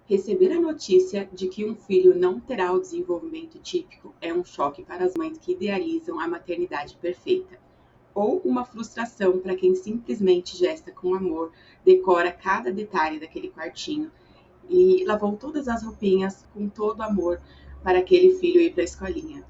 Receber a notícia de que um filho não terá o desenvolvimento típico é um choque para as mães que idealizam a maternidade perfeita, ou uma frustração para quem simplesmente gesta com amor, decora cada detalhe daquele quartinho e lavou todas as roupinhas com todo amor para aquele filho ir para a escolinha.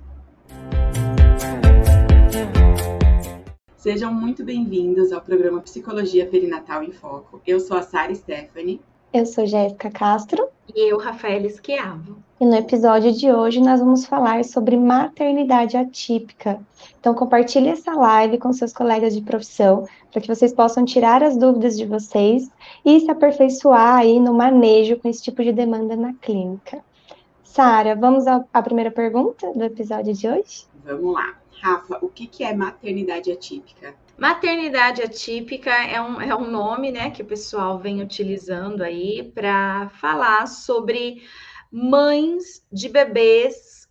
Sejam muito bem-vindos ao programa Psicologia Perinatal em Foco. Eu sou a Sara Stephanie. Eu sou Jéssica Castro. E eu, Rafaela Schiavo. E no episódio de hoje nós vamos falar sobre maternidade atípica. Então compartilhe essa live com seus colegas de profissão, para que vocês possam tirar as dúvidas de vocês e se aperfeiçoar aí no manejo com esse tipo de demanda na clínica. Sara, vamos à primeira pergunta do episódio de hoje? Vamos lá. Rafa, o que é maternidade atípica? Maternidade atípica é um nome, né, que o pessoal vem utilizando aí para falar sobre mães de bebês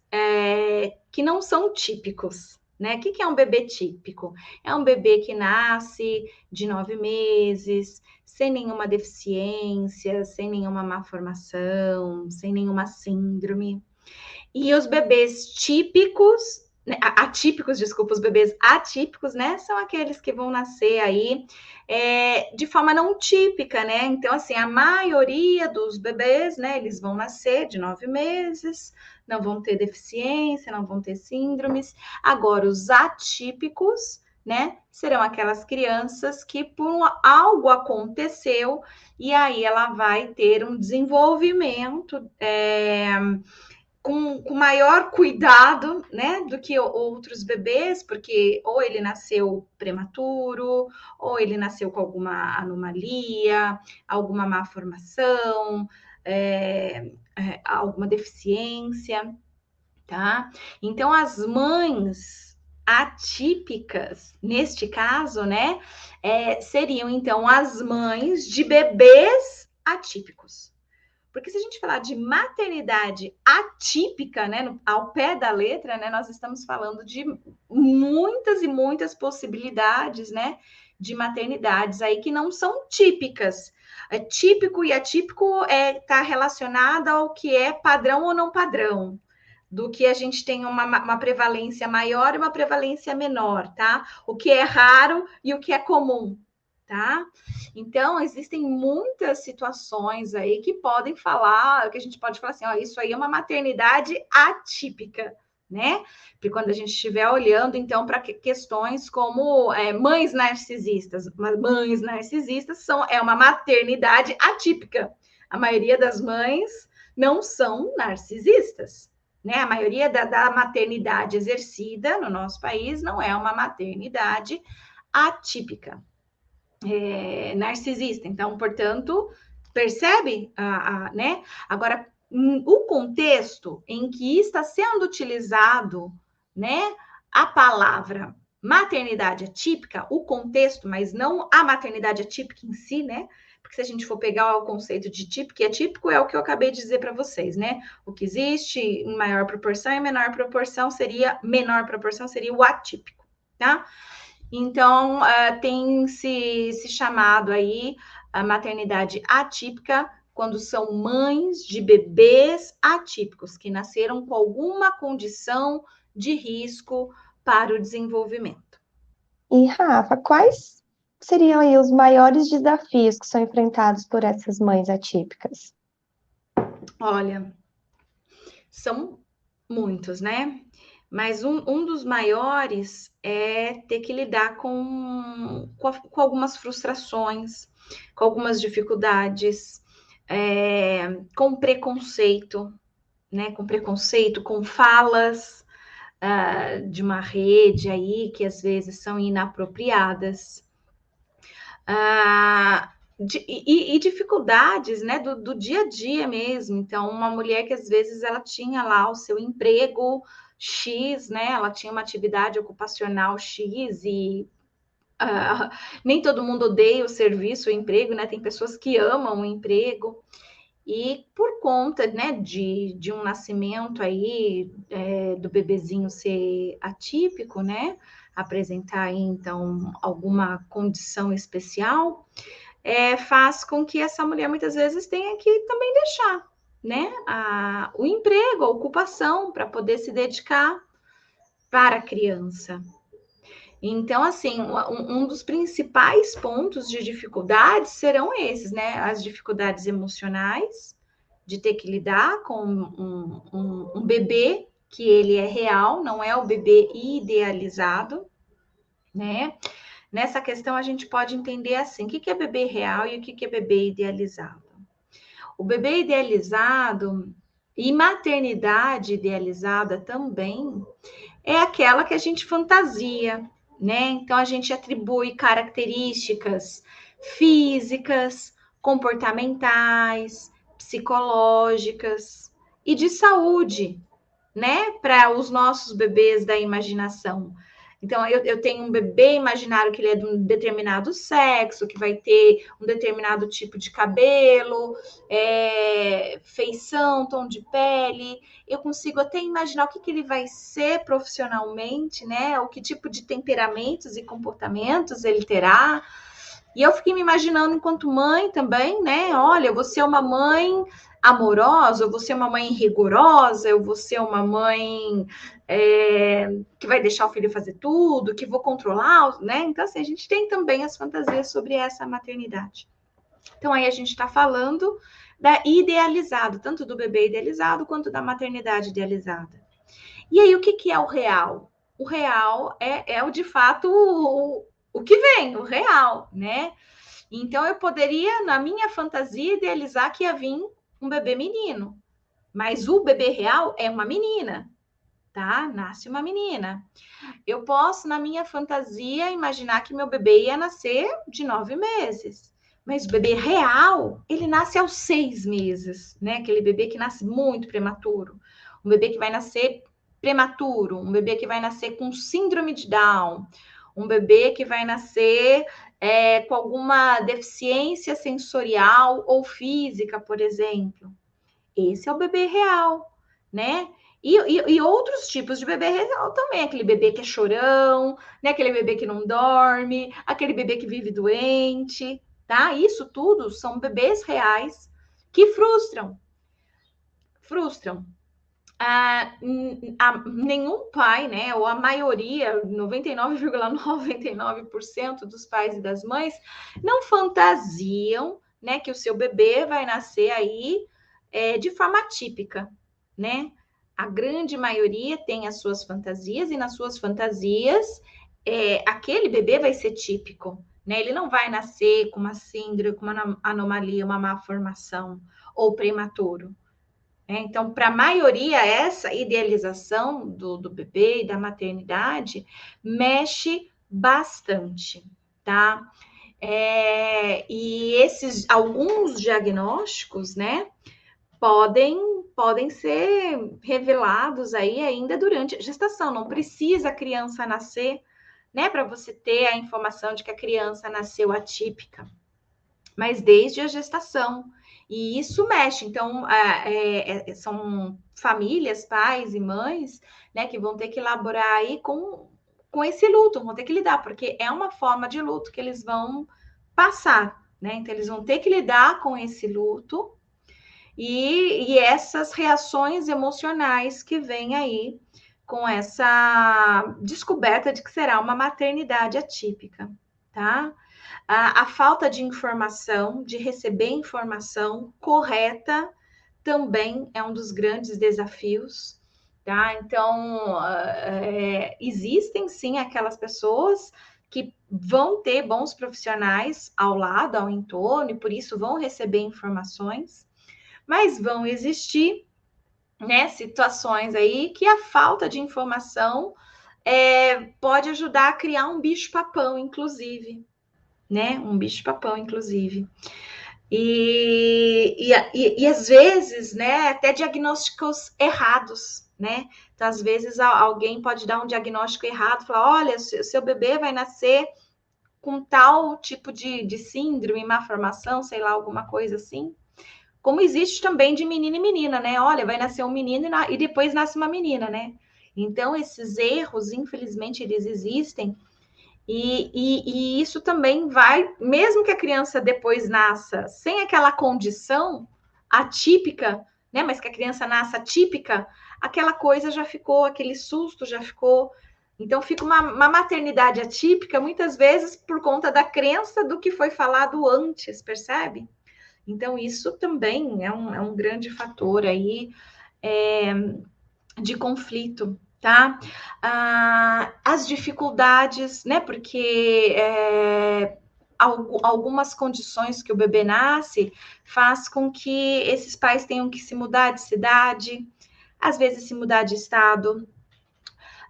que não são típicos, né? O que é um bebê típico? É um bebê que nasce de 9 meses, sem nenhuma deficiência, sem nenhuma malformação, sem nenhuma síndrome. E os bebês típicos, os bebês atípicos, né, são aqueles que vão nascer aí de forma não típica, né? Então, assim, a maioria dos bebês, né, eles vão nascer de 9 meses, não vão ter deficiência, não vão ter síndromes. Agora, os atípicos, né, serão aquelas crianças que por algo aconteceu e aí ela vai ter um desenvolvimento com maior cuidado, né, do que outros bebês, porque ou ele nasceu prematuro, ou ele nasceu com alguma anomalia, alguma malformação, alguma deficiência, tá? Então, as mães atípicas, neste caso, né, seriam, então, as mães de bebês atípicos. Porque se a gente falar de maternidade atípica, né, ao pé da letra, né, nós estamos falando de muitas e muitas possibilidades, né, de maternidades aí que não são típicas. Típico e atípico está relacionado ao que é padrão ou não padrão, do que a gente tem uma prevalência maior e uma prevalência menor, tá? O que é raro e o que é comum. Tá? Então, existem muitas situações aí que podem falar, que a gente pode falar assim, ó, isso aí é uma maternidade atípica, né? Porque quando a gente estiver olhando, então, para questões como mães narcisistas é uma maternidade atípica. A maioria das mães não são narcisistas, né? A maioria da maternidade exercida no nosso país não é uma maternidade atípica. Narcisista. Então, portanto, percebe, né? Agora, o contexto em que está sendo utilizado, né, a palavra maternidade atípica, o contexto, mas não a maternidade atípica em si, né? Porque se a gente for pegar o conceito de típico e atípico, é o que eu acabei de dizer para vocês, né? O que existe em maior proporção e menor proporção seria o atípico, tá? Então, tem se chamado aí a maternidade atípica quando são mães de bebês atípicos, que nasceram com alguma condição de risco para o desenvolvimento. E, Rafa, quais seriam aí os maiores desafios que são enfrentados por essas mães atípicas? Olha, são muitos, né? Mas um dos maiores é ter que lidar com algumas frustrações, com algumas dificuldades, com preconceito, né? Com preconceito, com falas de uma rede aí que às vezes são inapropriadas. E dificuldades, né, do dia a dia mesmo. Então, uma mulher que às vezes ela tinha lá o seu emprego X, né, ela tinha uma atividade ocupacional X e nem todo mundo odeia o serviço, o emprego, né, tem pessoas que amam o emprego. E por conta, né, de um nascimento aí, do bebezinho ser atípico, né, apresentar aí, então, alguma condição especial, faz com que essa mulher muitas vezes tenha que também deixar, né, o emprego, a ocupação, para poder se dedicar para a criança. Então, assim, um dos principais pontos de dificuldade serão esses, né? As dificuldades emocionais, de ter que lidar com um bebê que ele é real, não é o bebê idealizado, né? Nessa questão, a gente pode entender assim, o que é bebê real e o que é bebê idealizado. O bebê idealizado e maternidade idealizada também é aquela que a gente fantasia, né? Então a gente atribui características físicas, comportamentais, psicológicas e de saúde, né? Para os nossos bebês da imaginação. Então, eu tenho um bebê imaginário que ele é de um determinado sexo, que vai ter um determinado tipo de cabelo, feição, tom de pele. Eu consigo até imaginar o que ele vai ser profissionalmente, né? O que tipo de temperamentos e comportamentos ele terá. E eu fiquei me imaginando enquanto mãe também, né? Olha, eu vou ser uma mãe amorosa, eu vou ser uma mãe rigorosa, eu vou ser uma mãe que vai deixar o filho fazer tudo, que vou controlar, né? Então, assim, a gente tem também as fantasias sobre essa maternidade. Então, aí a gente está falando da idealizado, tanto do bebê idealizado quanto da maternidade idealizada. E aí, o que é o real? O real é o de fato o que vem, o real, né? Então, eu poderia, na minha fantasia, idealizar que ia vir um bebê menino, mas o bebê real é uma menina, tá? Nasce uma menina. Eu posso, na minha fantasia, imaginar que meu bebê ia nascer de 9 meses. Mas o bebê real, ele nasce aos 6 meses, né? Aquele bebê que nasce muito prematuro. Um bebê que vai nascer prematuro, um bebê que vai nascer com síndrome de Down, um bebê que vai nascer com alguma deficiência sensorial ou física, por exemplo. Esse é o bebê real, né? E outros tipos de bebê real também, aquele bebê que é chorão, né? Aquele bebê que não dorme, aquele bebê que vive doente, tá? Isso tudo são bebês reais que frustram. Nenhum pai, né, ou a maioria, 99,99% dos pais e das mães, não fantasiam, né, que o seu bebê vai nascer aí de forma típica, né? A grande maioria tem as suas fantasias e nas suas fantasias aquele bebê vai ser típico, né? Ele não vai nascer com uma síndrome, com uma anomalia, uma má formação ou prematuro. Então, para a maioria, essa idealização do bebê e da maternidade mexe bastante, tá? E alguns diagnósticos, né, podem ser revelados aí ainda durante a gestação. Não precisa a criança nascer, né, para você ter a informação de que a criança nasceu atípica, mas desde a gestação. E isso mexe. Então, são famílias, pais e mães, né, que vão ter que elaborar aí com esse luto, vão ter que lidar, porque é uma forma de luto que eles vão passar, né? Então, eles vão ter que lidar com esse luto e essas reações emocionais que vêm aí com essa descoberta de que será uma maternidade atípica, tá? A falta de informação, de receber informação correta, também é um dos grandes desafios, tá? Então, existem sim aquelas pessoas que vão ter bons profissionais ao lado, ao entorno, e por isso vão receber informações, mas vão existir, né, situações aí que a falta de informação pode ajudar a criar um bicho-papão, inclusive, né? Um bicho-papão, inclusive. E às vezes, né, até diagnósticos errados, né? Então, às vezes, alguém pode dar um diagnóstico errado, falar, olha, seu bebê vai nascer com tal tipo de síndrome, má formação, sei lá, alguma coisa assim. Como existe também de menino e menina, né? Olha, vai nascer um menino e depois nasce uma menina, né? Então, esses erros, infelizmente, eles existem. E isso também vai, mesmo que a criança depois nasça sem aquela condição atípica, né? Mas que a criança nasce atípica, aquela coisa já ficou, aquele susto já ficou. Então, fica uma maternidade atípica, muitas vezes, por conta da crença do que foi falado antes, percebe? Então, isso também é um grande fator aí de conflito, tá? As dificuldades, né? Porque algumas condições que o bebê nasce faz com que esses pais tenham que se mudar de cidade, às vezes se mudar de estado.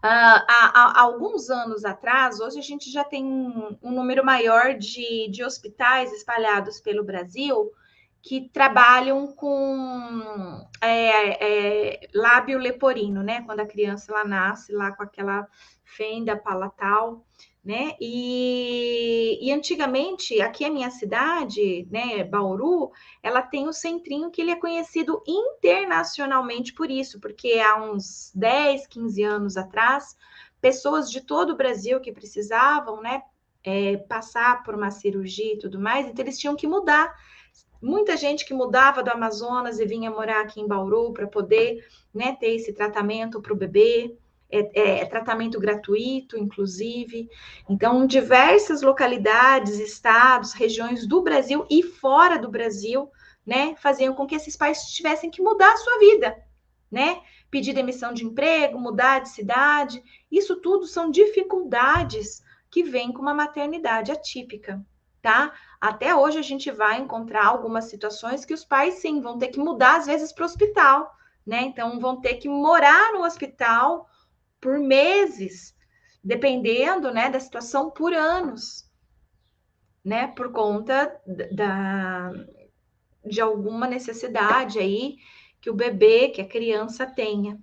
Há alguns anos atrás, hoje a gente já tem um número maior de hospitais espalhados pelo Brasil que trabalham com lábio leporino, né? Quando a criança ela nasce lá com aquela fenda palatal, né? E antigamente, aqui a minha cidade, né, Bauru, ela tem o centrinho que ele é conhecido internacionalmente por isso, porque há uns 10, 15 anos atrás, pessoas de todo o Brasil que precisavam, né, passar por uma cirurgia e tudo mais, então eles tinham que mudar. Muita gente que mudava do Amazonas e vinha morar aqui em Bauru para poder, né, ter esse tratamento para o bebê, tratamento gratuito, inclusive. Então, diversas localidades, estados, regiões do Brasil e fora do Brasil, né, faziam com que esses pais tivessem que mudar a sua vida, né? Pedir demissão de emprego, mudar de cidade. Isso tudo são dificuldades que vêm com uma maternidade atípica, tá? Até hoje a gente vai encontrar algumas situações que os pais, sim, vão ter que mudar, às vezes, para o hospital, né? Então, vão ter que morar no hospital por meses, dependendo, né, da situação, por anos, né? Por conta de alguma necessidade aí que o bebê, que a criança tenha,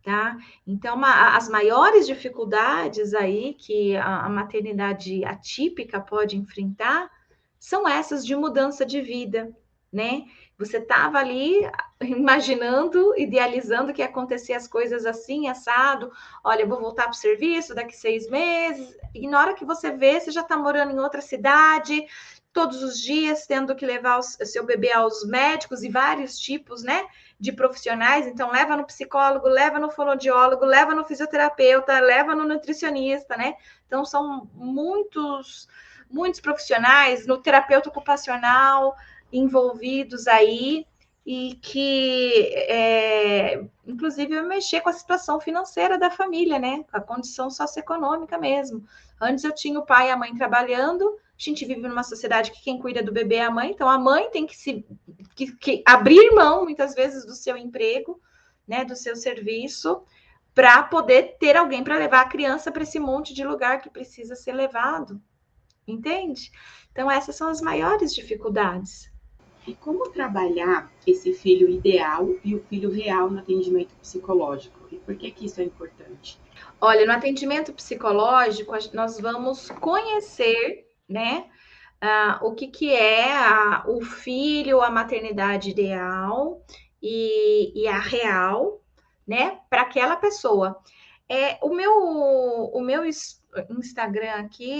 tá? Então, as maiores dificuldades aí que a maternidade atípica pode enfrentar são essas de mudança de vida, né? Você estava ali imaginando, idealizando que ia acontecer as coisas assim, assado. Olha, eu vou voltar para o serviço daqui 6 meses. E na hora que você vê, você já está morando em outra cidade, todos os dias tendo que levar o seu bebê aos médicos e vários tipos, né, de profissionais. Então, leva no psicólogo, leva no fonoaudiólogo, leva no fisioterapeuta, leva no nutricionista, né? Então, são muitos profissionais, no terapeuta ocupacional envolvidos aí e que, inclusive, vai mexer com a situação financeira da família, né? Com a condição socioeconômica mesmo. Antes eu tinha o pai e a mãe trabalhando, a gente vive numa sociedade que quem cuida do bebê é a mãe, então a mãe tem que abrir mão, muitas vezes, do seu emprego, né, do seu serviço, para poder ter alguém para levar a criança para esse monte de lugar que precisa ser levado. Entende? Então, essas são as maiores dificuldades. E como trabalhar esse filho ideal e o filho real no atendimento psicológico? E por que isso é importante? Olha, no atendimento psicológico, nós vamos conhecer, né, o que é o filho, a maternidade ideal e a real, né, para aquela pessoa. O meu Instagram aqui,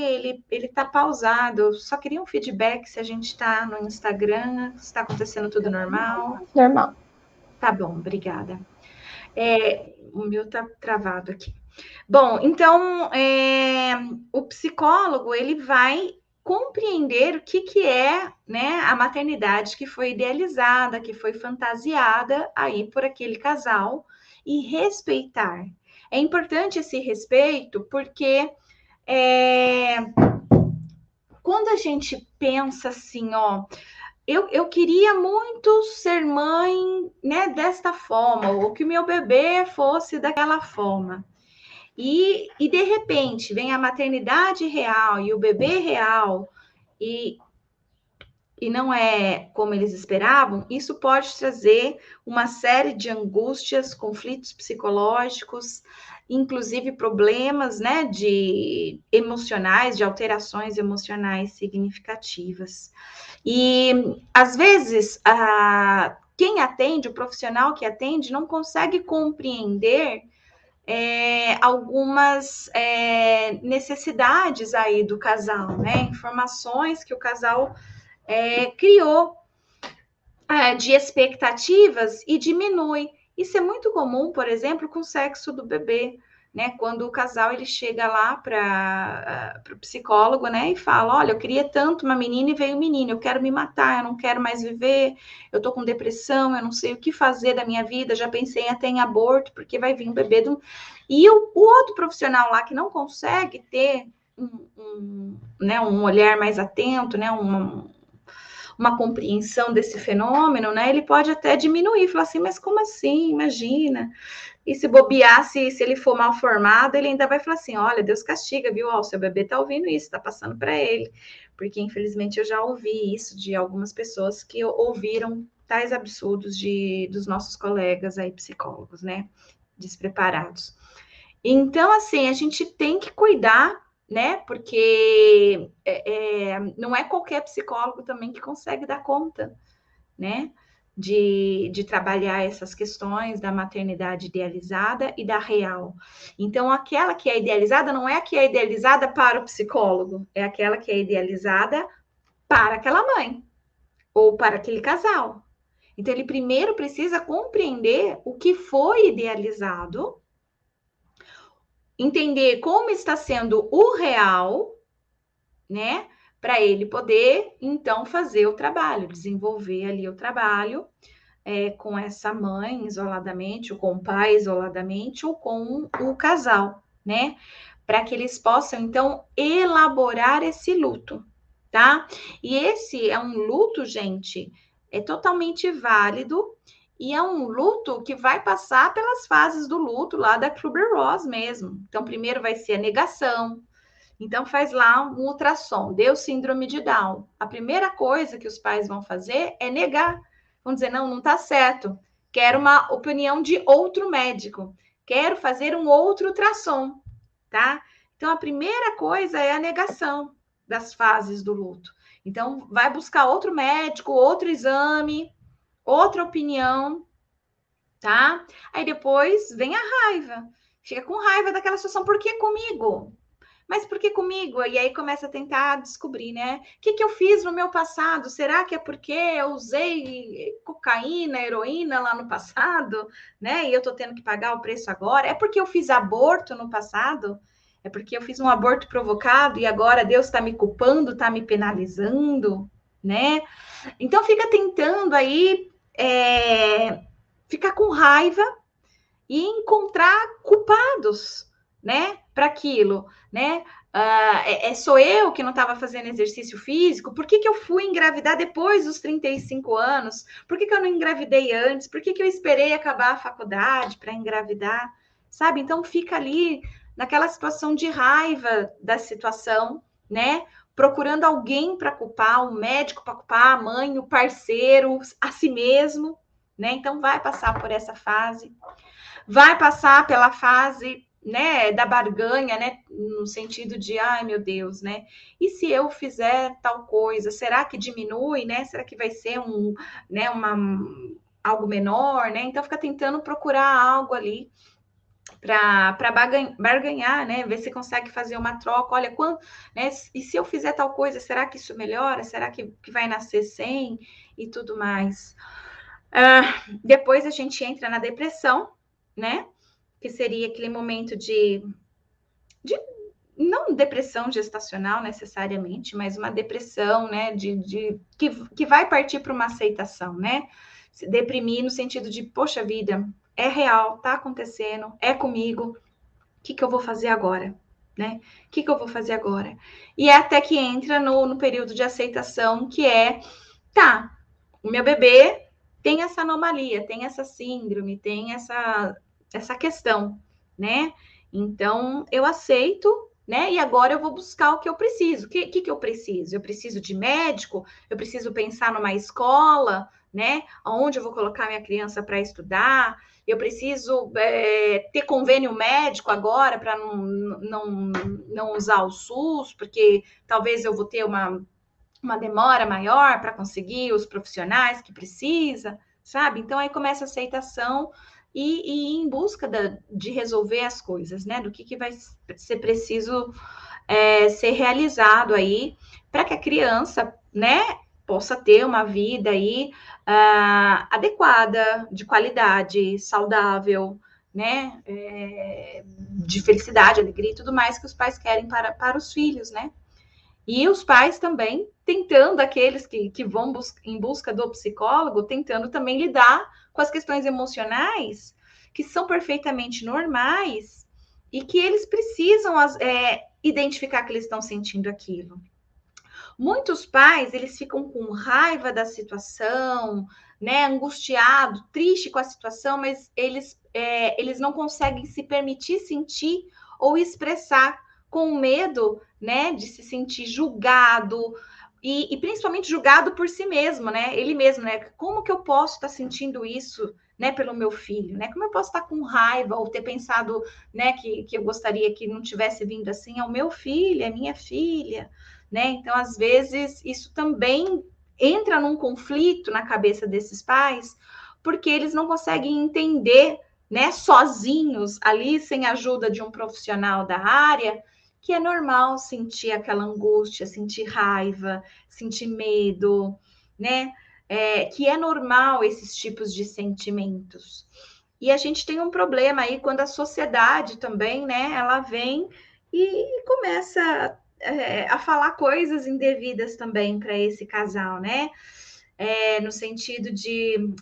ele tá pausado. Eu só queria um feedback se a gente está no Instagram, se está acontecendo tudo normal. Normal. Tá bom, obrigada. O meu tá travado aqui. Bom, então, o psicólogo, ele vai compreender o que é, né, a maternidade que foi idealizada, que foi fantasiada aí por aquele casal e respeitar. É importante esse respeito porque quando a gente pensa assim, ó, eu queria muito ser mãe, né, desta forma, ou que o meu bebê fosse daquela forma. E de repente vem a maternidade real e o bebê real e não é como eles esperavam, isso pode trazer uma série de angústias, conflitos psicológicos, inclusive problemas, né, de emocionais, de alterações emocionais significativas. E às vezes quem atende, o profissional que atende, não consegue compreender algumas necessidades aí do casal, né? Informações que o casal criou. de expectativas e diminui. Isso é muito comum, por exemplo, com o sexo do bebê, né? Quando o casal ele chega lá para o psicólogo, né? E fala: olha, eu queria tanto uma menina e veio um menino, eu quero me matar, eu não quero mais viver, eu tô com depressão, eu não sei o que fazer da minha vida, já pensei até em aborto, porque vai vir um bebê. E o outro profissional lá que não consegue ter um olhar mais atento, né? Uma compreensão desse fenômeno, né? Ele pode até diminuir, falar assim, mas como assim? Imagina. E se bobear, se ele for mal formado, ele ainda vai falar assim, olha, Deus castiga, viu? Ó, o seu bebê tá ouvindo isso, tá passando para ele. Porque, infelizmente, eu já ouvi isso de algumas pessoas que ouviram tais absurdos dos nossos colegas aí, psicólogos, né? Despreparados. Então, assim, a gente tem que cuidar, né? Porque não é qualquer psicólogo também que consegue dar conta, né? De trabalhar essas questões da maternidade idealizada e da real. Então, aquela que é idealizada não é a que é idealizada para o psicólogo, é aquela que é idealizada para aquela mãe ou para aquele casal. Então, ele primeiro precisa compreender o que foi idealizado, entender como está sendo o real, né? Para ele poder, então, fazer o trabalho, desenvolver ali o trabalho com essa mãe isoladamente, ou com o pai isoladamente, ou com o casal, né? Para que eles possam, então, elaborar esse luto, tá? E esse é um luto, gente, é totalmente válido e é um luto que vai passar pelas fases do luto lá da Kübler-Ross mesmo. Então, primeiro vai ser a negação. Então, faz lá um ultrassom, deu síndrome de Down. A primeira coisa que os pais vão fazer é negar. Vão dizer, não, não está certo. Quero uma opinião de outro médico. Quero fazer um outro ultrassom, tá? Então, a primeira coisa é a negação das fases do luto. Então, vai buscar outro médico, outro exame, outra opinião, tá? Aí depois vem a raiva. Fica com raiva daquela situação. Por que comigo? Mas por que comigo? E aí começa a tentar descobrir, né? O que eu fiz no meu passado? Será que é porque eu usei cocaína, heroína lá no passado, né? E eu tô tendo que pagar o preço agora? É porque eu fiz aborto no passado? É porque eu fiz um aborto provocado e agora Deus está me culpando, está me penalizando, né? Então fica tentando aí ficar com raiva e encontrar culpados, né, para aquilo, né? Sou eu que não estava fazendo exercício físico? Por que eu fui engravidar depois dos 35 anos? Por que eu não engravidei antes? Por que eu esperei acabar a faculdade para engravidar? Sabe? Então fica ali naquela situação de raiva da situação, né? Procurando alguém para culpar, um médico para culpar, a mãe, o parceiro, a si mesmo, né? Então vai passar por essa fase. Vai passar pela fase, né, da barganha, né, no sentido de, ai meu Deus, né, e se eu fizer tal coisa, será que diminui, né, será que vai ser algo menor, né, então fica tentando procurar algo ali para barganhar, né, ver se consegue fazer uma troca, olha, né, e se eu fizer tal coisa, será que isso melhora, será que vai nascer sem, e tudo mais. Depois a gente entra na depressão, né? Que seria aquele momento de não depressão gestacional necessariamente, mas uma depressão, né? Que vai partir para uma aceitação, né? Se deprimir no sentido de, poxa vida, é real, tá acontecendo, é comigo, o que eu vou fazer agora? Né? O que eu vou fazer agora? E é até que entra no período de aceitação, que é, tá, o meu bebê tem essa anomalia, tem essa síndrome, tem essa questão, né? Então, eu aceito, né? E agora eu vou buscar o que eu preciso. O que eu preciso? Eu preciso de médico? Eu preciso pensar numa escola, né? Onde eu vou colocar minha criança para estudar? Eu preciso ter convênio médico agora para não usar o SUS, porque talvez eu vou ter uma demora maior para conseguir os profissionais que precisa, sabe? Então, aí começa a aceitação e ir em busca de resolver as coisas, né? Do que vai ser preciso ser realizado aí para que a criança, né, possa ter uma vida aí adequada, de qualidade, saudável, né? De felicidade, alegria e tudo mais que os pais querem para os filhos, né? E os pais também tentando, aqueles que vão em busca do psicólogo, tentando também lidar com as questões emocionais que são perfeitamente normais e que eles precisam identificar que eles estão sentindo aquilo. Muitos pais, eles ficam com raiva da situação, né, angustiado, triste com a situação, mas eles não conseguem se permitir sentir ou expressar com medo, né, de se sentir julgado e principalmente julgado por si mesmo, né, ele mesmo, né, como que eu posso estar sentindo isso, né, pelo meu filho, né, como eu posso estar com raiva ou ter pensado, né, que eu gostaria que não tivesse vindo assim ao meu filho, a minha filha, né? Então, às vezes, isso também entra num conflito na cabeça desses pais, porque eles não conseguem entender, né, sozinhos, ali, sem a ajuda de um profissional da área, que é normal sentir aquela angústia, sentir raiva, sentir medo, né? Que é normal esses tipos de sentimentos. E a gente tem um problema aí quando a sociedade também, né, ela vem e começa a falar coisas indevidas também para esse casal, né? No sentido de,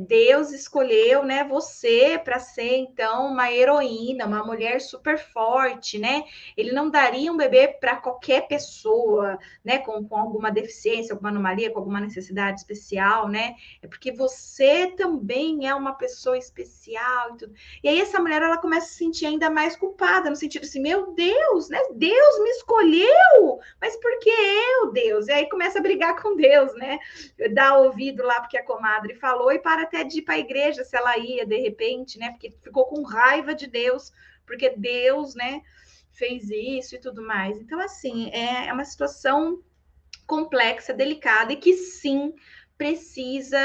Deus escolheu, né, você para ser, então, uma heroína, uma mulher super forte, né? Ele não daria um bebê para qualquer pessoa, né, com alguma deficiência, alguma anomalia, com alguma necessidade especial, né? É porque você também é uma pessoa especial e tudo. E aí essa mulher, ela começa a se sentir ainda mais culpada, no sentido assim, meu Deus, né? Deus me escolheu, mas por que eu, Deus? E aí começa a brigar com Deus, né? Dá ouvido lá porque a comadre falou e para até de ir para a igreja se ela ia de repente, né? Porque ficou com raiva de Deus, porque Deus, né, fez isso e tudo mais. Então, assim, é uma situação complexa, delicada e que sim precisa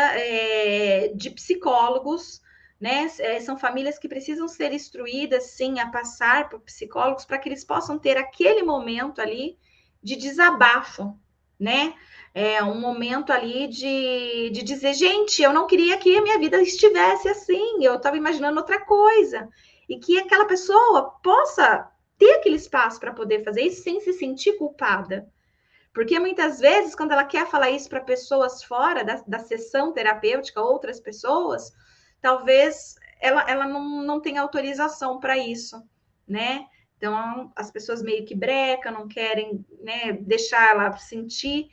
de psicólogos, né? São famílias que precisam ser instruídas, sim, a passar por psicólogos para que eles possam ter aquele momento ali de desabafo, né? Um momento ali de dizer, gente, eu não queria que a minha vida estivesse assim, eu estava imaginando outra coisa. E que aquela pessoa possa ter aquele espaço para poder fazer isso sem se sentir culpada. Porque muitas vezes, quando ela quer falar isso para pessoas fora da sessão terapêutica, outras pessoas, talvez ela não tenha autorização para isso, né? Então, as pessoas meio que brecam, não querem, né, deixar ela sentir.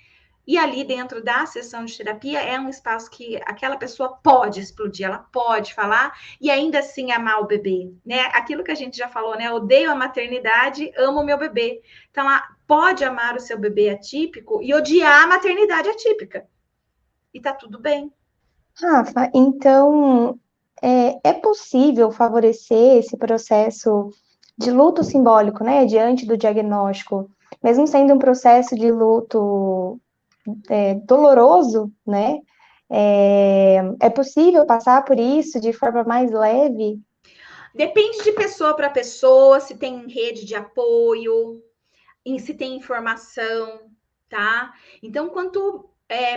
E ali dentro da sessão de terapia é um espaço que aquela pessoa pode explodir, ela pode falar e ainda assim amar o bebê, né? Aquilo que a gente já falou, né? Odeio a maternidade, amo o meu bebê. Então, ela pode amar o seu bebê atípico e odiar a maternidade atípica. E tá tudo bem. Rafa, então é possível favorecer esse processo de luto simbólico, né, diante do diagnóstico, mesmo sendo um processo de luto doloroso, né? É possível passar por isso de forma mais leve? Depende de pessoa para pessoa, se tem rede de apoio, se tem informação, tá? Então, quanto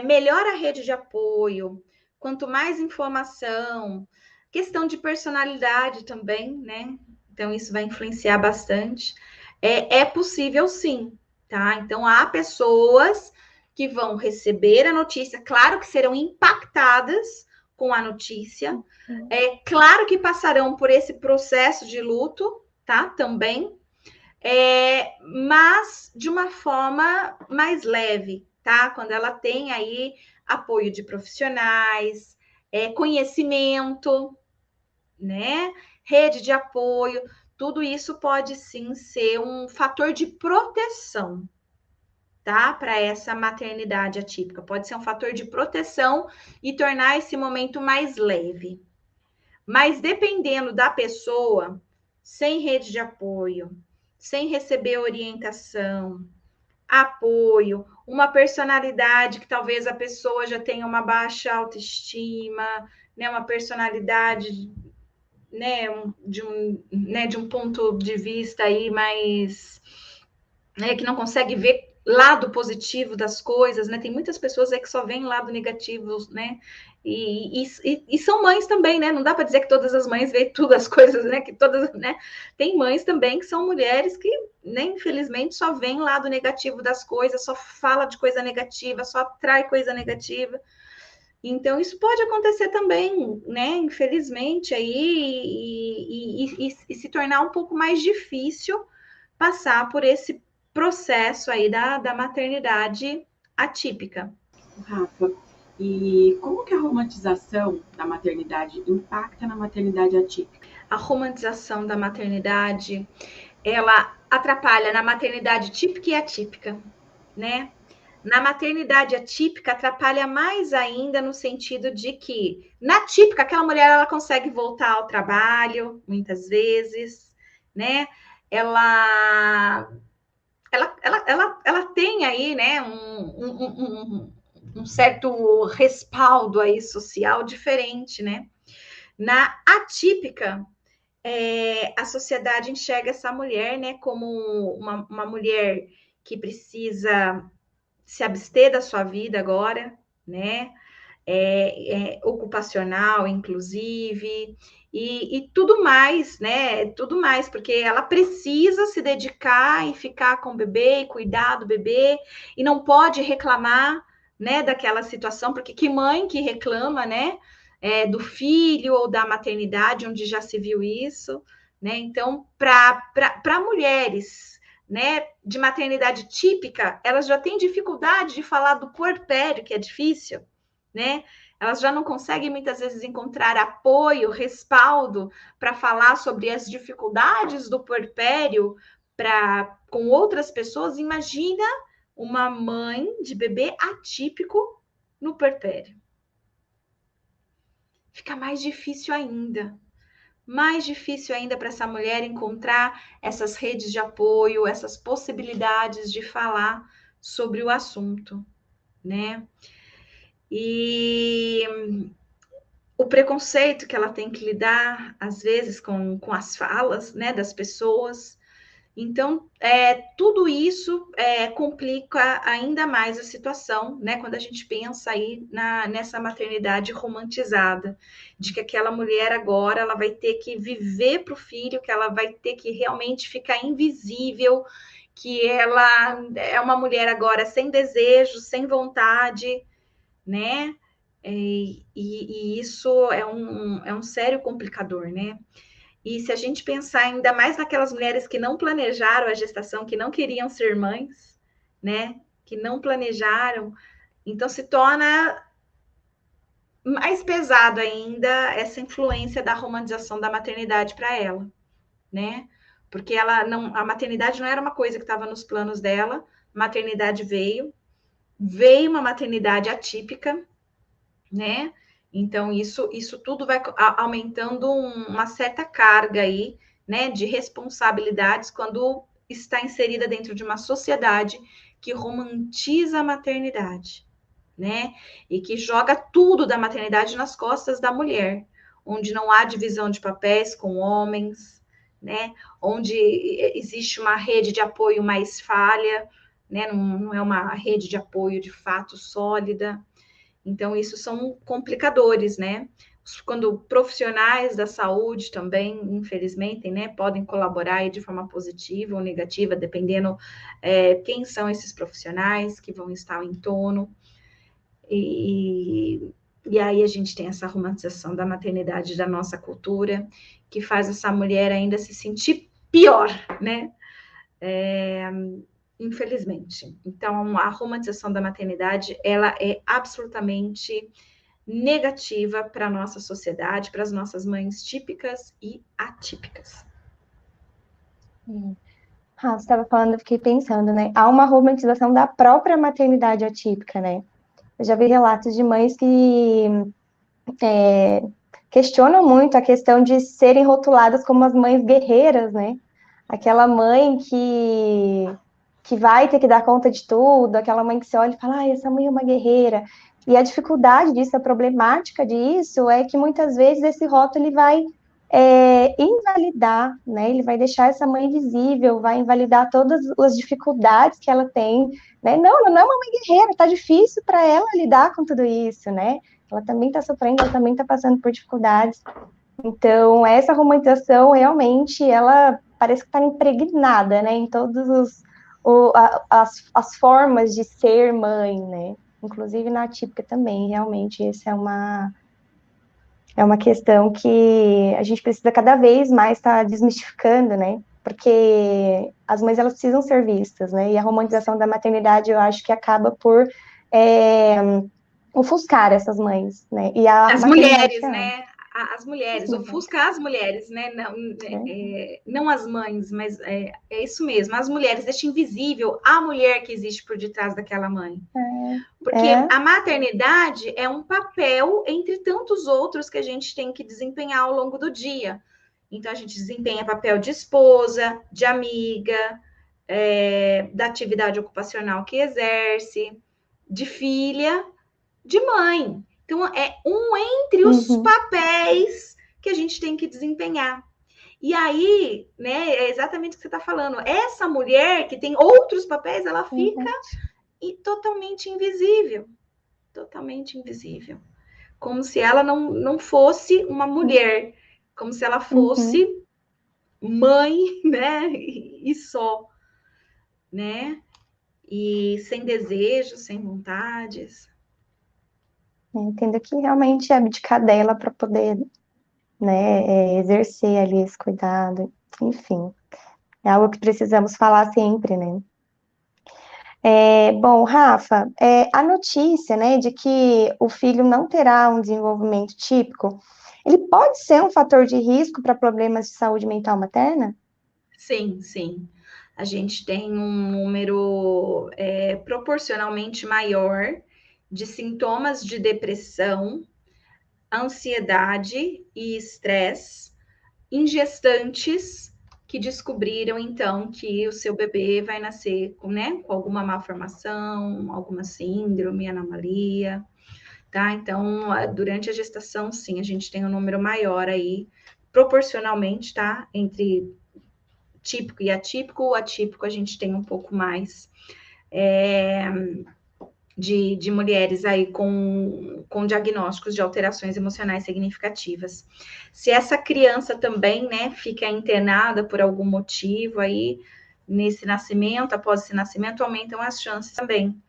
melhor a rede de apoio, quanto mais informação, questão de personalidade também, né? Então, isso vai influenciar bastante. É possível sim, tá? Então, há pessoas que vão receber a notícia, claro que serão impactadas com a notícia, claro que passarão por esse processo de luto, tá? Também, mas de uma forma mais leve, tá? Quando ela tem aí apoio de profissionais, conhecimento, né? Rede de apoio, tudo isso pode sim ser um fator de proteção, tá? Para essa maternidade atípica. Pode ser um fator de proteção e tornar esse momento mais leve. Mas dependendo da pessoa, sem rede de apoio, sem receber orientação, apoio, uma personalidade que talvez a pessoa já tenha uma baixa autoestima, né, uma personalidade, né, de um ponto de vista aí mais, né, que não consegue ver lado positivo das coisas, né? Tem muitas pessoas que só veem lado negativo, né? E são mães também, né? Não dá para dizer que todas as mães veem tudo as coisas, né? Que todas, né? Tem mães também que são mulheres que, né, infelizmente, só veem lado negativo das coisas, só fala de coisa negativa, só atrai coisa negativa. Então, isso pode acontecer também, né? Infelizmente, aí, e se tornar um pouco mais difícil passar por esse processo aí da maternidade atípica. Rafa, e como que a romantização da maternidade impacta na maternidade atípica? A romantização da maternidade, ela atrapalha na maternidade típica e atípica, né? Na maternidade atípica, atrapalha mais ainda no sentido de que, na típica, aquela mulher ela consegue voltar ao trabalho, muitas vezes, né? Ela tem aí, né, um certo respaldo aí social diferente, né? Na atípica, a sociedade enxerga essa mulher, né, como uma mulher que precisa se abster da sua vida agora, né? Ocupacional, inclusive, e tudo mais, né? Tudo mais, porque ela precisa se dedicar e ficar com o bebê e cuidar do bebê, e não pode reclamar, né, daquela situação, porque que mãe que reclama, né? Do filho ou da maternidade, onde já se viu isso, né? Então, para mulheres, né, de maternidade típica, elas já têm dificuldade de falar do puerpério, que é difícil, né? Elas já não conseguem muitas vezes encontrar apoio, respaldo para falar sobre as dificuldades do puerpério com outras pessoas. Imagina uma mãe de bebê atípico no puerpério. Fica mais difícil ainda para essa mulher encontrar essas redes de apoio, essas possibilidades de falar sobre o assunto, né? E o preconceito que ela tem que lidar, às vezes, com as falas, né, das pessoas. Então, tudo isso complica ainda mais a situação, né? Quando a gente pensa aí nessa maternidade romantizada, de que aquela mulher agora ela vai ter que viver para o filho, que ela vai ter que realmente ficar invisível, que ela é uma mulher agora sem desejo, sem vontade, né? E isso é um sério complicador, né? E se a gente pensar ainda mais naquelas mulheres que não planejaram a gestação, que não queriam ser mães, né? Que não planejaram, então se torna mais pesado ainda essa influência da romantização da maternidade para ela, né? Porque a maternidade não era uma coisa que estava nos planos dela, a maternidade veio uma maternidade atípica, né? Então, isso tudo vai aumentando uma certa carga aí, né, de responsabilidades quando está inserida dentro de uma sociedade que romantiza a maternidade, né? E que joga tudo da maternidade nas costas da mulher, onde não há divisão de papéis com homens, né? Onde existe uma rede de apoio mais falha, né? Não é uma rede de apoio de fato sólida. Então, isso são complicadores, né? Quando profissionais da saúde também, infelizmente, né, podem colaborar de forma positiva ou negativa, dependendo quem são esses profissionais que vão estar em torno. E aí a gente tem essa romantização da maternidade da nossa cultura, que faz essa mulher ainda se sentir pior, né? Infelizmente. Então, a romantização da maternidade, ela é absolutamente negativa para a nossa sociedade, para as nossas mães típicas e atípicas. Você estava falando, eu fiquei pensando, né? Há uma romantização da própria maternidade atípica, né? Eu já vi relatos de mães que questionam muito a questão de serem rotuladas como as mães guerreiras, né? Aquela mãe que vai ter que dar conta de tudo, aquela mãe que se olha e fala, essa mãe é uma guerreira. E a dificuldade disso, a problemática disso, é que muitas vezes esse rótulo ele vai invalidar, né? Ele vai deixar essa mãe invisível, vai invalidar todas as dificuldades que ela tem, né? Não, ela não é uma mãe guerreira, tá difícil para ela lidar com tudo isso, né? Ela também está sofrendo, ela também está passando por dificuldades. Então, essa romantização, realmente, ela parece que está impregnada, né? Em todas as formas de ser mãe, né? Inclusive na atípica também, realmente, essa é uma questão que a gente precisa cada vez mais estar desmistificando, né? Porque as mães, elas precisam ser vistas, né? E a romantização da maternidade, eu acho que acaba por ofuscar essas mães, né? E a As maternidade mulheres, real. né? As mulheres, ofusca as mulheres, né? Não, não as mães, mas é isso mesmo. As mulheres, deixa invisível a mulher que existe por detrás daquela mãe. Porque a maternidade é um papel entre tantos outros que a gente tem que desempenhar ao longo do dia. Então, a gente desempenha papel de esposa, de amiga, da atividade ocupacional que exerce, de filha, de mãe. Então, é um entre os papéis que a gente tem que desempenhar. E aí, né, é exatamente o que você está falando. Essa mulher que tem outros papéis, ela fica totalmente invisível. Totalmente invisível. Como se ela não fosse uma mulher. Como se ela fosse mãe, né? E só. Né? E sem desejos, sem vontades. Entendo que realmente é abdicar dela para poder, né, exercer ali esse cuidado, enfim, é algo que precisamos falar sempre, né. Bom, Rafa, a notícia, né, de que o filho não terá um desenvolvimento típico, ele pode ser um fator de risco para problemas de saúde mental materna? Sim, sim. A gente tem um número proporcionalmente maior de sintomas de depressão, ansiedade e estresse em gestantes que descobriram, então, que o seu bebê vai nascer com alguma malformação, alguma síndrome, anomalia, tá? Então, durante a gestação, sim, a gente tem um número maior aí, proporcionalmente, tá? Entre típico e atípico. O atípico a gente tem um pouco mais de mulheres aí com diagnósticos de alterações emocionais significativas. Se essa criança também, né, fica internada por algum motivo aí, nesse nascimento, após esse nascimento, aumentam as chances também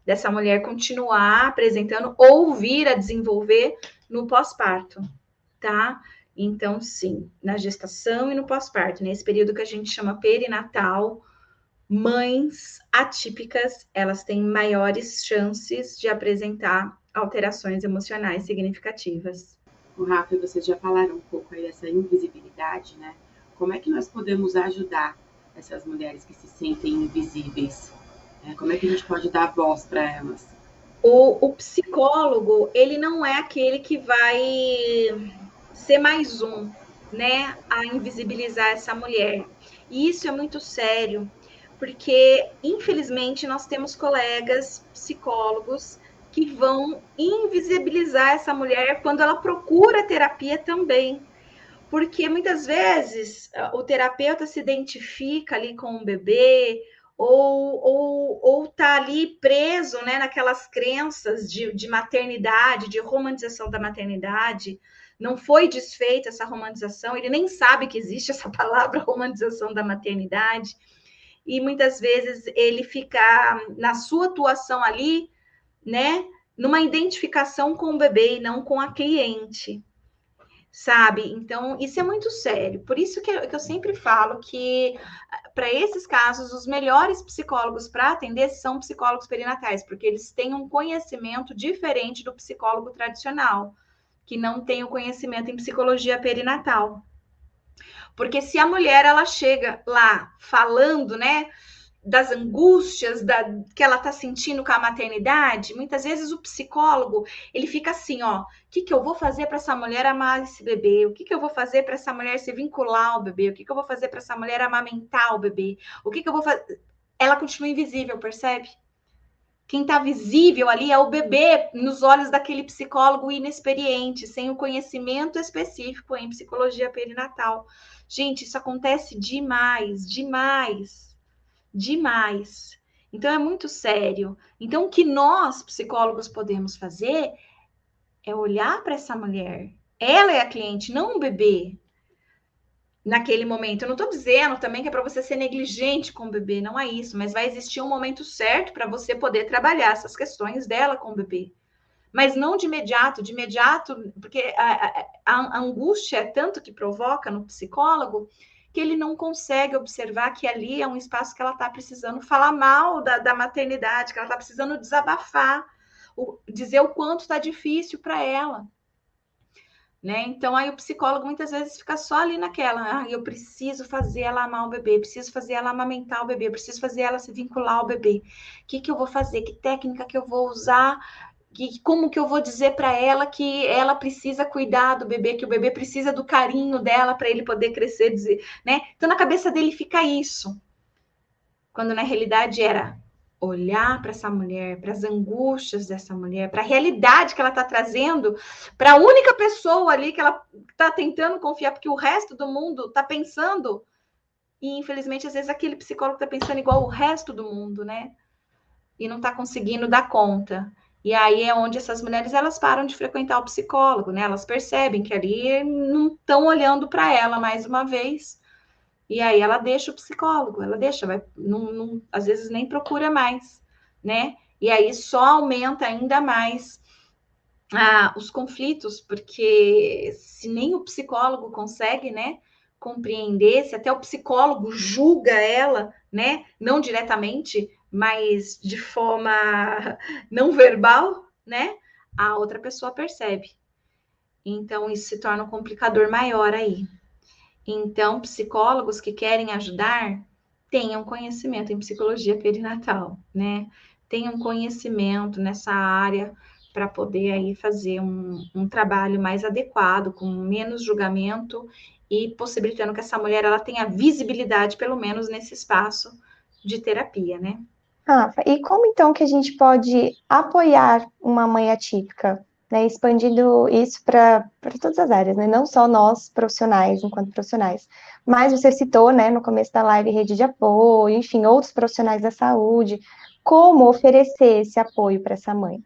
dessa mulher continuar apresentando ou vir a desenvolver no pós-parto, tá? Então, sim, na gestação e no pós-parto, nesse período que a gente chama perinatal, mães atípicas, elas têm maiores chances de apresentar alterações emocionais significativas. O Rafa e vocês já falaram um pouco aí dessa invisibilidade, né? Como é que nós podemos ajudar essas mulheres que se sentem invisíveis? Como é que a gente pode dar voz para elas? O psicólogo, ele não é aquele que vai ser mais um, né, a invisibilizar essa mulher. E isso é muito sério, porque, infelizmente, nós temos colegas psicólogos que vão invisibilizar essa mulher quando ela procura terapia também. Porque muitas vezes o terapeuta se identifica ali com o bebê, ou tá ali preso, né, naquelas crenças de maternidade, de romantização da maternidade. Não foi desfeita essa romantização, ele nem sabe que existe essa palavra romantização da maternidade. E muitas vezes ele fica na sua atuação ali, né, numa identificação com o bebê e não com a cliente, sabe? Então, isso é muito sério. Por isso que eu sempre falo que, para esses casos, os melhores psicólogos para atender são psicólogos perinatais, porque eles têm um conhecimento diferente do psicólogo tradicional, que não tem o conhecimento em psicologia perinatal. Porque se a mulher, ela chega lá falando, né, das angústias que ela está sentindo com a maternidade, muitas vezes o psicólogo, ele fica assim, ó, o que eu vou fazer para essa mulher amar esse bebê? O que eu vou fazer para essa mulher se vincular ao bebê? O que eu vou fazer para essa mulher amamentar o bebê? O que eu vou fazer? Ela continua invisível, percebe? Quem está visível ali é o bebê nos olhos daquele psicólogo inexperiente, sem o conhecimento específico em psicologia perinatal. Gente, isso acontece demais, demais, demais. Então, é muito sério. Então, o que nós, psicólogos, podemos fazer é olhar para essa mulher. Ela é a cliente, não o bebê. Naquele momento, eu não estou dizendo também que é para você ser negligente com o bebê, não é isso, mas vai existir um momento certo para você poder trabalhar essas questões dela com o bebê. Mas não de imediato, porque a angústia é tanto que provoca no psicólogo que ele não consegue observar que ali é um espaço que ela está precisando falar mal da maternidade, que ela está precisando desabafar, dizer o quanto está difícil para ela. Né? Então, aí o psicólogo muitas vezes fica só ali naquela, eu preciso fazer ela amar o bebê, preciso fazer ela amamentar o bebê, preciso fazer ela se vincular ao bebê. O que eu vou fazer? Que técnica que eu vou usar? Como que eu vou dizer para ela que ela precisa cuidar do bebê, que o bebê precisa do carinho dela para ele poder crescer, né? Então, na cabeça dele fica isso. Quando na realidade era olhar para essa mulher, para as angústias dessa mulher, para a realidade que ela está trazendo, para a única pessoa ali que ela está tentando confiar, porque o resto do mundo está pensando, e infelizmente às vezes aquele psicólogo está pensando igual o resto do mundo, né? E não está conseguindo dar conta. E aí é onde essas mulheres elas param de frequentar o psicólogo, né? Elas percebem que ali não estão olhando para ela mais uma vez. E aí ela deixa o psicólogo, ela deixa, às vezes nem procura mais, né? E aí só aumenta ainda mais os conflitos, porque se nem o psicólogo consegue, né, compreender, se até o psicólogo julga ela, né, não diretamente, mas de forma não verbal, né, a outra pessoa percebe. Então isso se torna um complicador maior aí. Então, psicólogos que querem ajudar, tenham conhecimento em psicologia perinatal, né? Tenham conhecimento nessa área para poder aí fazer um trabalho mais adequado, com menos julgamento e possibilitando que essa mulher ela tenha visibilidade, pelo menos nesse espaço de terapia, né? Rafa, e como então que a gente pode apoiar uma mãe atípica, né, expandindo isso para todas as áreas, né, não só nós profissionais, enquanto profissionais, mas você citou, né, no começo da live, rede de apoio, enfim, outros profissionais da saúde, como oferecer esse apoio para essa mãe?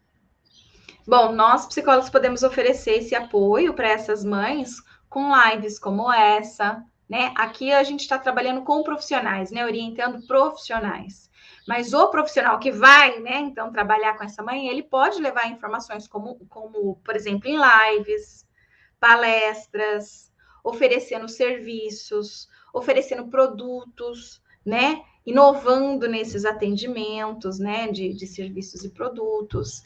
Bom, nós psicólogos podemos oferecer esse apoio para essas mães com lives como essa, né? Aqui a gente está trabalhando com profissionais, né? Orientando profissionais. Mas o profissional que vai, né, então, trabalhar com essa mãe, ele pode levar informações como por exemplo, em lives, palestras, oferecendo serviços, oferecendo produtos, né? Inovando nesses atendimentos, né? De serviços e produtos.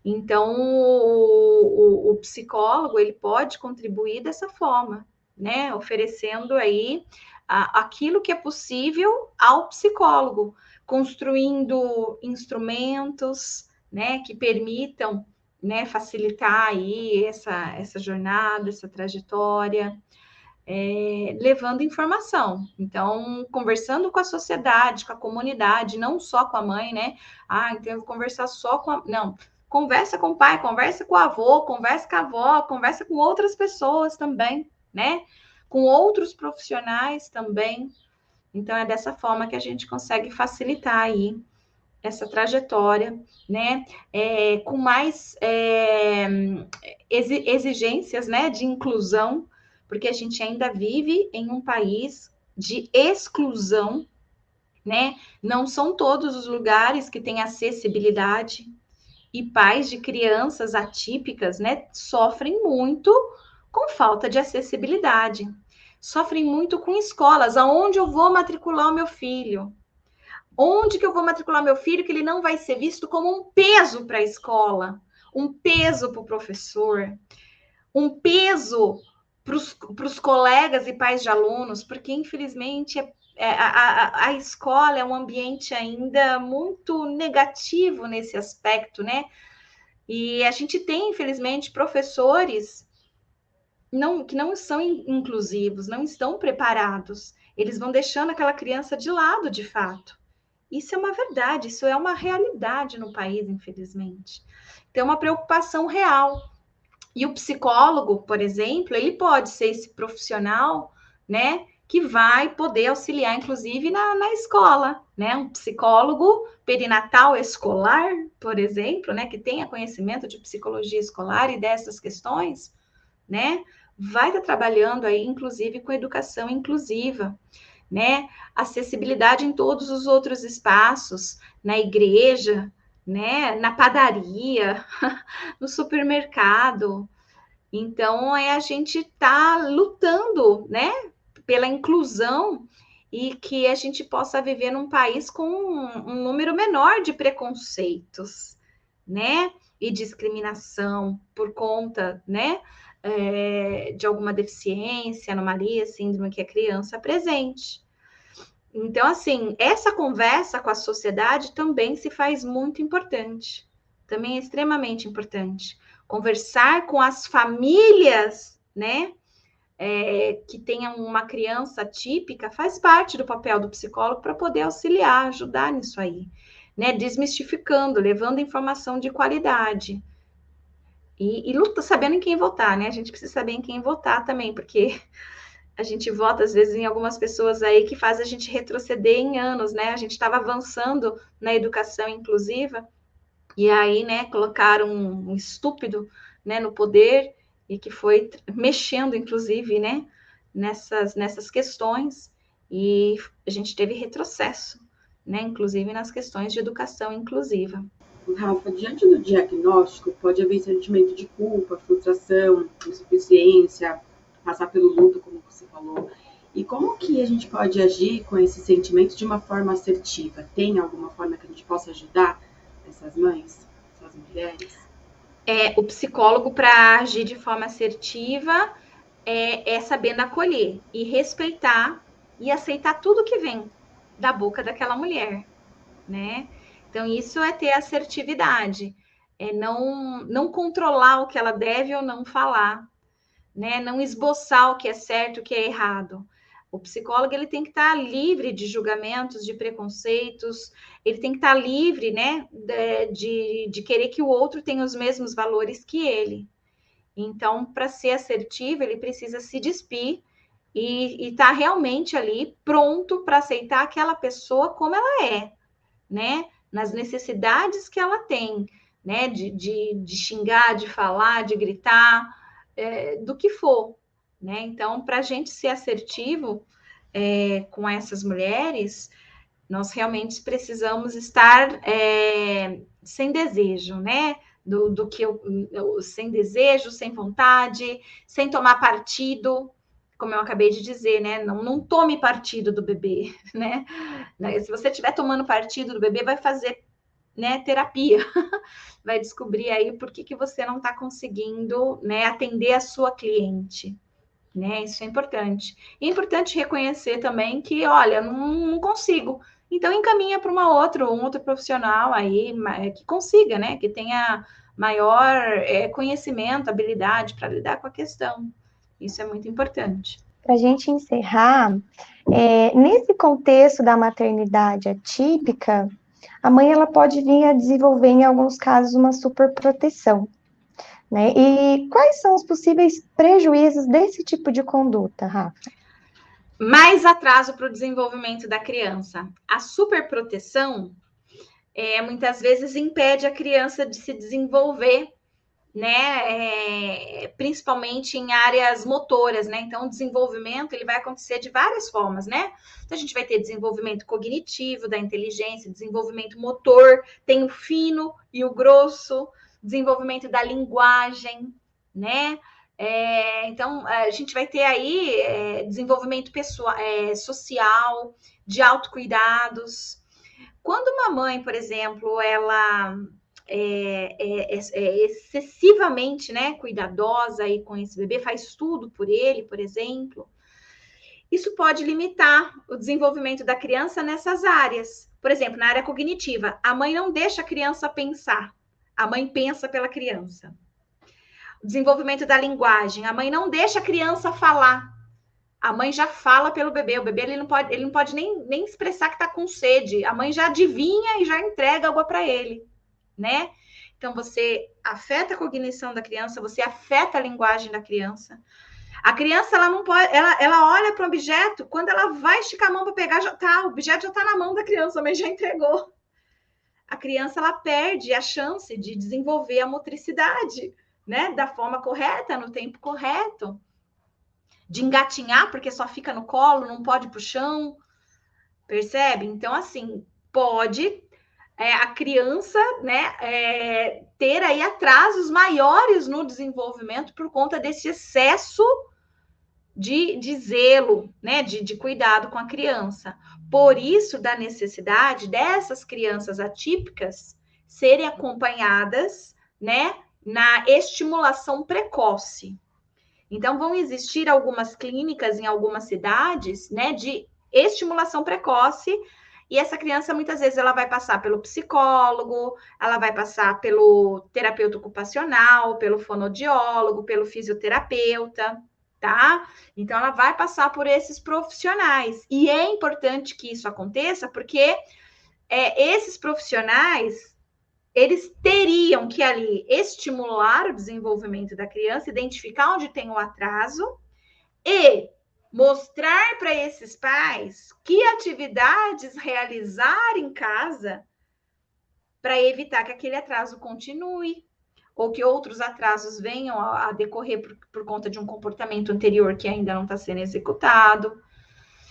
Então, o psicólogo, ele pode contribuir dessa forma, né? Oferecendo aí aquilo que é possível ao psicólogo, construindo instrumentos, né, que permitam, né, facilitar aí essa jornada, essa trajetória, levando informação. Então, conversando com a sociedade, com a comunidade, não só com a mãe, né? Então eu vou conversar só com a... Não, conversa com o pai, conversa com o avô, conversa com a avó, conversa com outras pessoas também, né? Com outros profissionais também. Então, é dessa forma que a gente consegue facilitar aí essa trajetória, né? Com mais exigências, né? De inclusão, porque a gente ainda vive em um país de exclusão, né? Não são todos os lugares que têm acessibilidade, e pais de crianças atípicas, né, sofrem muito com falta de acessibilidade. Sofrem muito com escolas. Aonde eu vou matricular o meu filho? Onde que eu vou matricular meu filho que ele não vai ser visto como um peso para a escola, um peso para o professor, um peso para os colegas e pais de alunos, porque infelizmente a escola é um ambiente ainda muito negativo nesse aspecto, né? E a gente tem, infelizmente, professores que não são inclusivos, não estão preparados. Eles vão deixando aquela criança de lado, de fato. Isso é uma verdade, isso é uma realidade no país, infelizmente. Então, é uma preocupação real. E o psicólogo, por exemplo, ele pode ser esse profissional, né, que vai poder auxiliar, inclusive, na escola, né? Um psicólogo perinatal escolar, por exemplo, né, que tenha conhecimento de psicologia escolar e dessas questões, né? Vai estar trabalhando aí, inclusive, com educação inclusiva, né? Acessibilidade em todos os outros espaços, na igreja, né? Na padaria, no supermercado. Então, a gente está lutando, né? Pela inclusão e que a gente possa viver num país com um número menor de preconceitos, né? E discriminação por conta, né? De alguma deficiência, anomalia, síndrome que a criança apresente. Então, assim, essa conversa com a sociedade também se faz muito importante, também é extremamente importante. Conversar com as famílias, né, que tenham uma criança típica, faz parte do papel do psicólogo para poder auxiliar, ajudar nisso aí, né, desmistificando, levando informação de qualidade. E luta sabendo em quem votar, né? A gente precisa saber em quem votar também, porque a gente vota, às vezes, em algumas pessoas aí que faz a gente retroceder em anos, né? A gente estava avançando na educação inclusiva, e aí, né, colocaram um estúpido, né, no poder, e que foi mexendo, inclusive, né, nessas questões, e a gente teve retrocesso, né, inclusive nas questões de educação inclusiva. Rafa, diante do diagnóstico, pode haver sentimento de culpa, frustração, insuficiência, passar pelo luto, como você falou. E como que a gente pode agir com esse sentimento de uma forma assertiva? Tem alguma forma que a gente possa ajudar essas mães, essas mulheres? O psicólogo, para agir de forma assertiva, é sabendo acolher e respeitar e aceitar tudo que vem da boca daquela mulher, né? Então, isso é ter assertividade, é não controlar o que ela deve ou não falar, né? Não esboçar o que é certo e o que é errado. O psicólogo, ele tem que estar livre de julgamentos, de preconceitos, ele tem que estar livre, né, de querer que o outro tenha os mesmos valores que ele. Então, para ser assertivo, ele precisa se despir e estar realmente ali pronto para aceitar aquela pessoa como ela é, né? Nas necessidades que ela tem, né? De xingar, de falar, de gritar, do que for, né? Então, para a gente ser assertivo com essas mulheres, nós realmente precisamos estar sem desejo, né? Do que sem desejo, sem vontade, sem tomar partido, como eu acabei de dizer, né? Não tome partido do bebê, né? Se você estiver tomando partido do bebê, vai fazer, né, terapia, vai descobrir aí por que você não está conseguindo, né, atender a sua cliente, né? Isso é importante. E é importante reconhecer também que, olha, não consigo. Então encaminha para um outro profissional aí que consiga, né? Que tenha maior conhecimento, habilidade para lidar com a questão. Isso é muito importante. Para a gente encerrar, nesse contexto da maternidade atípica, a mãe ela pode vir a desenvolver, em alguns casos, uma superproteção, né? E quais são os possíveis prejuízos desse tipo de conduta, Rafa? Mais atraso para o desenvolvimento da criança. A superproteção muitas vezes impede a criança de se desenvolver, né? Principalmente em áreas motoras, né? Então, o desenvolvimento ele vai acontecer de várias formas, né? Então, a gente vai ter desenvolvimento cognitivo da inteligência, desenvolvimento motor, tem o fino e o grosso, desenvolvimento da linguagem, né? Então, a gente vai ter aí desenvolvimento pessoal, social, de autocuidados. Quando uma mãe, por exemplo, ela é excessivamente, né, cuidadosa aí com esse bebê, faz tudo por ele, por exemplo, isso pode limitar o desenvolvimento da criança nessas áreas. Por exemplo, na área cognitiva, a mãe não deixa a criança pensar, a mãe pensa pela criança. O desenvolvimento da linguagem, a mãe não deixa a criança falar, A mãe já fala pelo bebê. O bebê ele não pode nem expressar que está com sede. A mãe já adivinha e já entrega água para ele, né? Então, você afeta a cognição da criança, você afeta a linguagem da criança. A criança, ela não pode, ela olha para o objeto, quando ela vai esticar a mão para pegar, o objeto já está na mão da criança, mas já entregou. A criança, ela perde a chance de desenvolver a motricidade, né? Da forma correta, no tempo correto. De engatinhar, porque só fica no colo, não pode ir pro chão, percebe? Então, assim, pode a criança, né, ter aí atrasos maiores no desenvolvimento por conta desse excesso de zelo, né, de cuidado com a criança. Por isso, da necessidade dessas crianças atípicas serem acompanhadas, né, na estimulação precoce. Então, vão existir algumas clínicas em algumas cidades, né, de estimulação precoce, e essa criança, muitas vezes, ela vai passar pelo psicólogo, ela vai passar pelo terapeuta ocupacional, pelo fonoaudiólogo, pelo fisioterapeuta, tá? Então, ela vai passar por esses profissionais. E é importante que isso aconteça, porque esses profissionais, eles teriam que ali estimular o desenvolvimento da criança, identificar onde tem o atraso e mostrar para esses pais que atividades realizar em casa para evitar que aquele atraso continue ou que outros atrasos venham a decorrer por conta de um comportamento anterior que ainda não está sendo executado.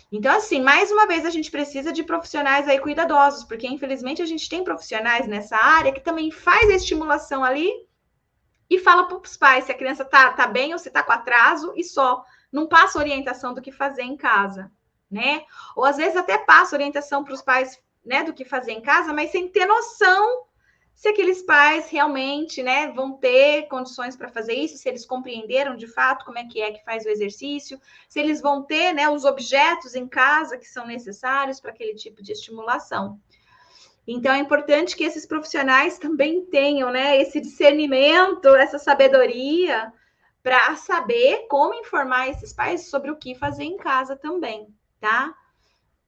Então, assim, mais uma vez, a gente precisa de profissionais aí cuidadosos, porque, infelizmente, a gente tem profissionais nessa área que também faz a estimulação ali e fala para os pais se a criança tá bem ou se tá com atraso e só. Não passa orientação do que fazer em casa, né? Ou, às vezes, até passa orientação para os pais, né, do que fazer em casa, mas sem ter noção se aqueles pais realmente, né, vão ter condições para fazer isso, se eles compreenderam de fato como é que faz o exercício, se eles vão ter, né, os objetos em casa que são necessários para aquele tipo de estimulação. Então, é importante que esses profissionais também tenham, né, esse discernimento, essa sabedoria para saber como informar esses pais sobre o que fazer em casa também, tá?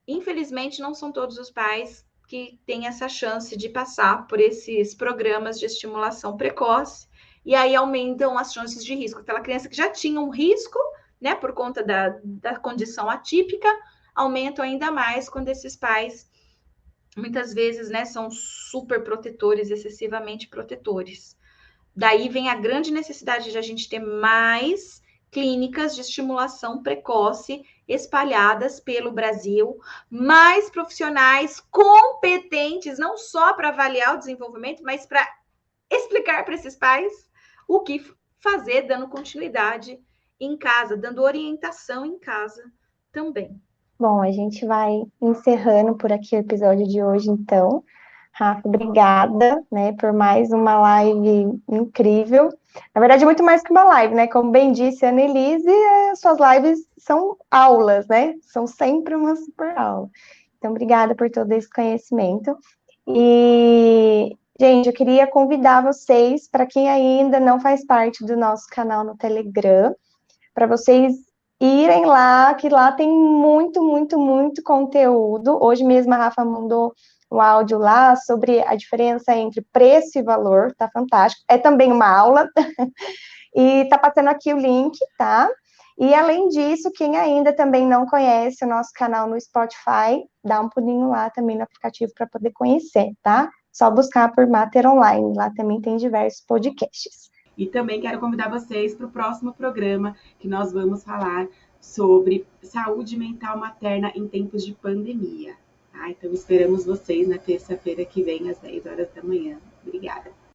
Infelizmente, não são todos os pais que têm essa chance de passar por esses programas de estimulação precoce, e aí aumentam as chances de risco. Aquela criança que já tinha um risco, né, por conta da condição atípica, aumentam ainda mais quando esses pais, muitas vezes, né, são super protetores, excessivamente protetores. Daí vem a grande necessidade de a gente ter mais clínicas de estimulação precoce espalhadas pelo Brasil, mais profissionais competentes, não só para avaliar o desenvolvimento, mas para explicar para esses pais o que fazer, dando continuidade em casa, dando orientação em casa também. Bom, a gente vai encerrando por aqui o episódio de hoje, então. Rafa, obrigada, né, por mais uma live incrível. Na verdade, muito mais que uma live, né? Como bem disse a Annelise, suas lives são aulas, né? São sempre uma super aula. Então, obrigada por todo esse conhecimento. E, gente, eu queria convidar vocês, para quem ainda não faz parte do nosso canal no Telegram, para vocês irem lá, que lá tem muito, muito, muito conteúdo. Hoje mesmo a Rafa mandou um áudio lá sobre a diferença entre preço e valor, tá fantástico. É também uma aula, e tá passando aqui o link, tá? E além disso, quem ainda também não conhece o nosso canal no Spotify, dá um pulinho lá também no aplicativo para poder conhecer, tá? Só buscar por Mater Online, lá também tem diversos podcasts. E também quero convidar vocês para o próximo programa, que nós vamos falar sobre saúde mental materna em tempos de pandemia. Tá? Então, esperamos vocês na terça-feira que vem, às 10 horas da manhã. Obrigada.